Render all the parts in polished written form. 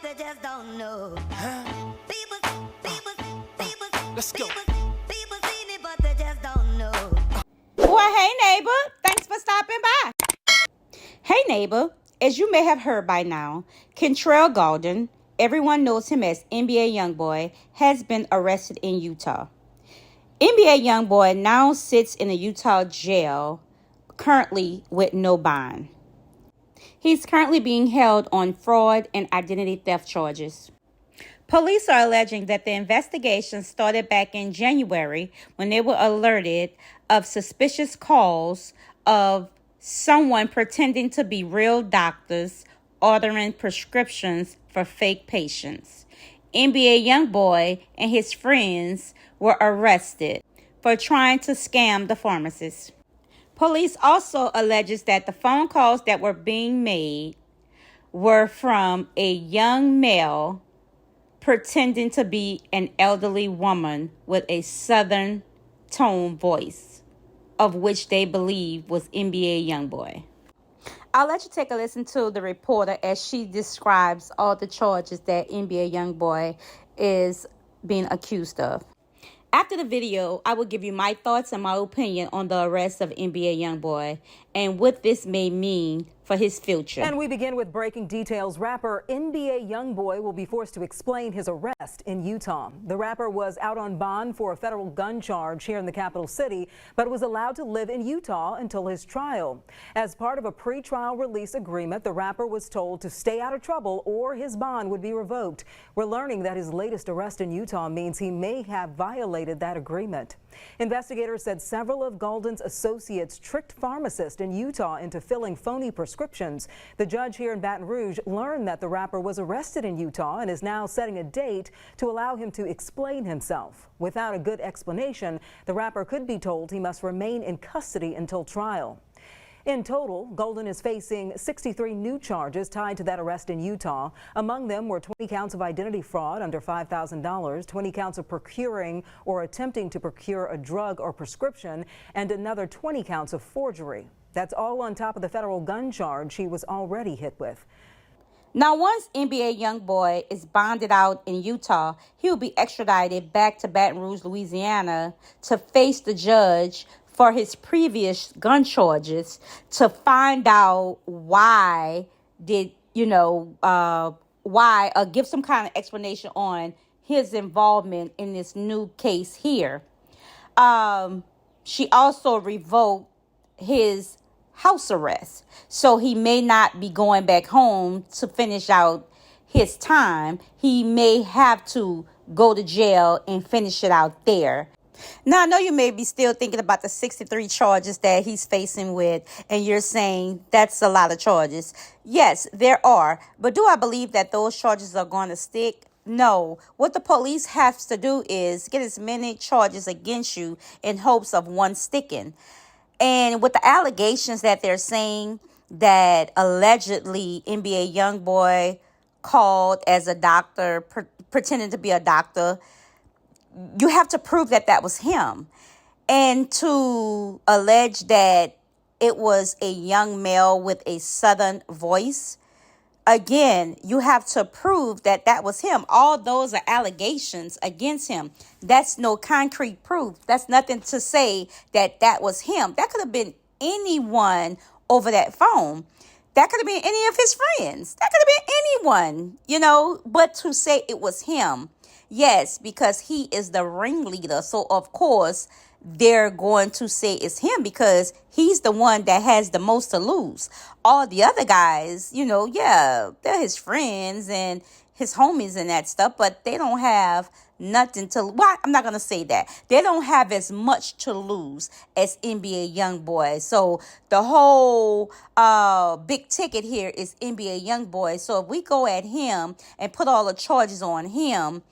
but they just don't know. Let's go. People see me, but they just don't know. Well, hey neighbor, thanks for stopping by. Hey neighbor, as you may have heard by now, Kentrell Golden, everyone knows him as NBA Youngboy, has been arrested in Utah. NBA Youngboy now sits in a Utah jail, currently with no bond. He's currently being held on fraud and identity theft charges. Police are alleging that the investigation started back in January when they were alerted of suspicious calls of someone pretending to be real doctors ordering prescriptions for fake patients. NBA Youngboy and his friends were arrested for trying to scam the pharmacist. Police also alleges that the phone calls that were being made were from a young male pretending to be an elderly woman with a southern tone voice, of which they believe was NBA Youngboy. I'll let you take a listen to the reporter as she describes all the charges that NBA Youngboy is being accused of. After the video, I will give you my thoughts and my opinion on the arrest of NBA Youngboy and what this may mean for his future. And we begin with breaking details. Rapper NBA Youngboy will be forced to explain his arrest in Utah. The rapper was out on bond for a federal gun charge here in the capital city, but was allowed to live in Utah until his trial. As part of a pre-trial release agreement, the rapper was told to stay out of trouble or his bond would be revoked. We're learning that his latest arrest in Utah means he may have violated that agreement. Investigators said several of Golden's associates tricked pharmacists in Utah into filling phony prescriptions. The judge here in Baton Rouge learned that the rapper was arrested in Utah and is now setting a date to allow him to explain himself. Without a good explanation, the rapper could be told he must remain in custody until trial. In total, Golden is facing 63 new charges tied to that arrest in Utah. Among them were 20 counts of identity fraud under $5,000, 20 counts of procuring or attempting to procure a drug or prescription, and another 20 counts of forgery. That's all on top of the federal gun charge he was already hit with. Now, once NBA Youngboy is bonded out in Utah, he will be extradited back to Baton Rouge, Louisiana, to face the judge for his previous gun charges to find out why give some kind of explanation on his involvement in this new case here. She also revoked his house arrest, so he may not be going back home to finish out his time. He may have to go to jail and finish it out there. Now, I know you may be still thinking about the 63 charges that he's facing with, and you're saying that's a lot of charges. Yes, there are. But do I believe that those charges are going to stick? No. What the police has to do is get as many charges against you in hopes of one sticking. And with the allegations that they're saying that allegedly NBA Youngboy called as a doctor, pretending to be a doctor, you have to prove that that was him. And to allege that it was a young male with a southern voice, again, you have to prove that that was him. All those are allegations against him. That's no concrete proof. That's nothing to say that that was him. That could have been anyone over that phone. That could have been any of his friends. That could have been anyone, but to say it was him. Yes, because he is the ringleader. So, of course, they're going to say it's him because he's the one that has the most to lose. All the other guys, they're his friends and his homies and that stuff, but they don't have nothing to, well, I'm not going to say that. They don't have as much to lose as NBA Youngboy. So the whole big ticket here is NBA Youngboy. So if we go at him and put all the charges on him,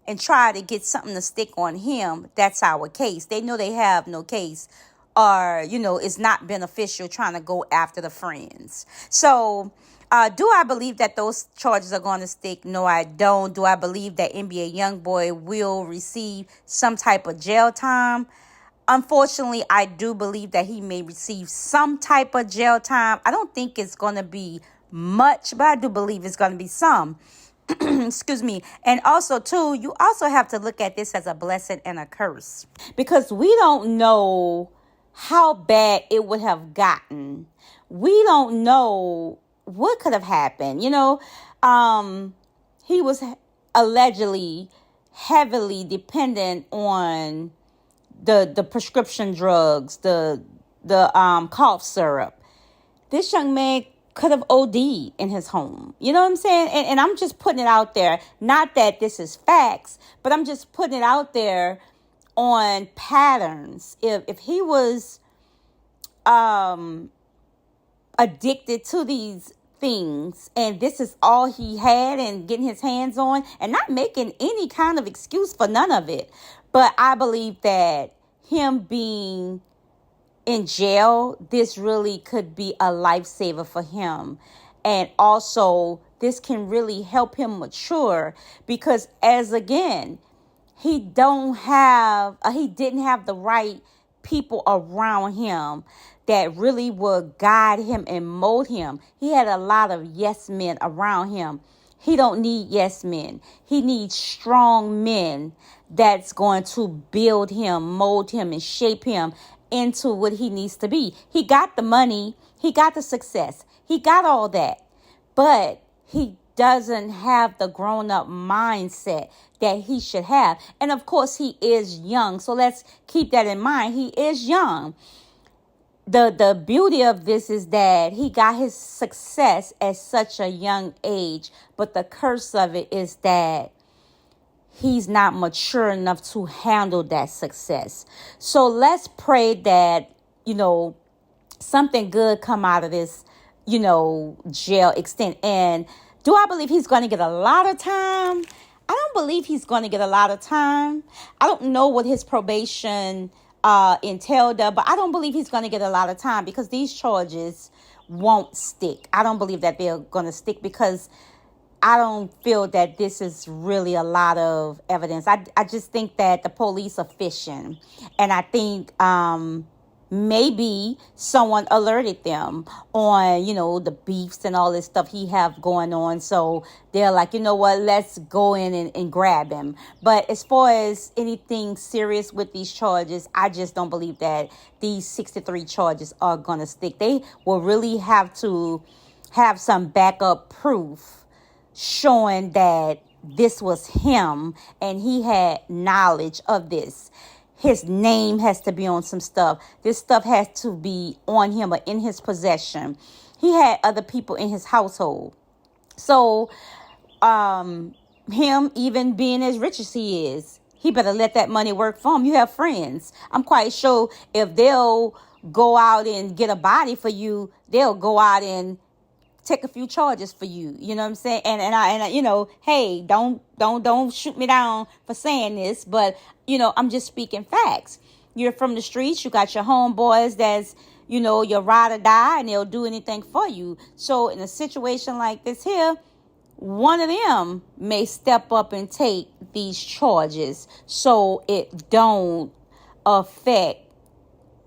and try to get something to stick on him, that's our case. They know they have no case or, it's not beneficial trying to go after the friends. So do I believe that those charges are going to stick? No, I don't. Do I believe that NBA Youngboy will receive some type of jail time? Unfortunately, I do believe that he may receive some type of jail time. I don't think it's going to be much, but I do believe it's going to be some. excuse me. And also, too, you also have to look at this as a blessing and a curse, because we don't know how bad it would have gotten. We don't know what could have happened. He was allegedly heavily dependent on the prescription drugs, the cough syrup. This young man could have OD'd in his home. You know what I'm saying? And I'm just putting it out there. Not that this is facts, but I'm just putting it out there on patterns. If he was addicted to these things and this is all he had and getting his hands on, and not making any kind of excuse for none of it, but I believe that him being in jail, this really could be a lifesaver for him. And also, this can really help him mature, because he didn't have the right people around him that really would guide him and mold him. He had a lot of yes men around him. He don't need yes men. He needs strong men that's going to build him, mold him, and shape him into what he needs to be. He got the money. He got the success. He got all that. But he doesn't have the grown-up mindset that he should have. And of course, he is young. So let's keep that in mind. He is young. The beauty of this is that he got his success at such a young age. But the curse of it is that he's not mature enough to handle that success. So let's pray that, something good come out of this, jail extent. And do I believe he's going to get a lot of time? I don't believe he's going to get a lot of time. I don't know what his probation entailed, but I don't believe he's going to get a lot of time, because these charges won't stick. I don't believe that they're going to stick, because I don't feel that this is really a lot of evidence. I just think that the police are fishing. And I think maybe someone alerted them on, the beefs and all this stuff he have going on. So they're like, you know what, let's go in and grab him. But as far as anything serious with these charges, I just don't believe that these 63 charges are going to stick. They will really have to have some backup proof showing that this was him and he had knowledge of this. His name has to be on some stuff. This stuff has to be on him or in his possession. He had other people in his household. So him even being as rich as he is, he better let that money work for him. You have friends. I'm quite sure if they'll go out and get a body for you, they'll go out and take a few charges for you. You know what I'm saying? And I hey, don't shoot me down for saying this, but I'm just speaking facts. You're from the streets. You got your homeboys that's, your ride or die, and they'll do anything for you. So in a situation like this here, one of them may step up and take these charges so it don't affect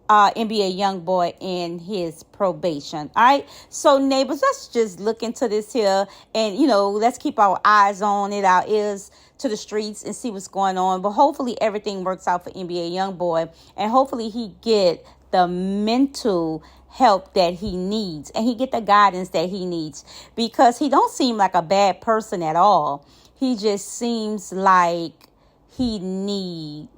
NBA Youngboy in his probation. All right. So neighbors, let's just look into this here, and let's keep our eyes on it, our ears to the streets, and see what's going on. But hopefully everything works out for NBA Youngboy, and hopefully he get the mental help that he needs, and he get the guidance that he needs, because he don't seem like a bad person at all. He just seems like he needs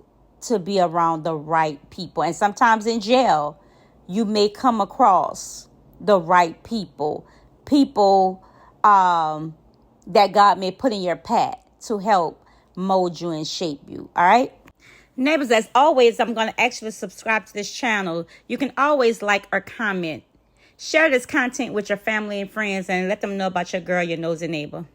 to be around the right people. And sometimes in jail, you may come across the right people that God may put in your path to help mold you and shape you. All right. Neighbors, as always, I'm going to ask you to subscribe to this channel. You can always like or comment. Share this content with your family and friends, and let them know about your girl, your nosy neighbor.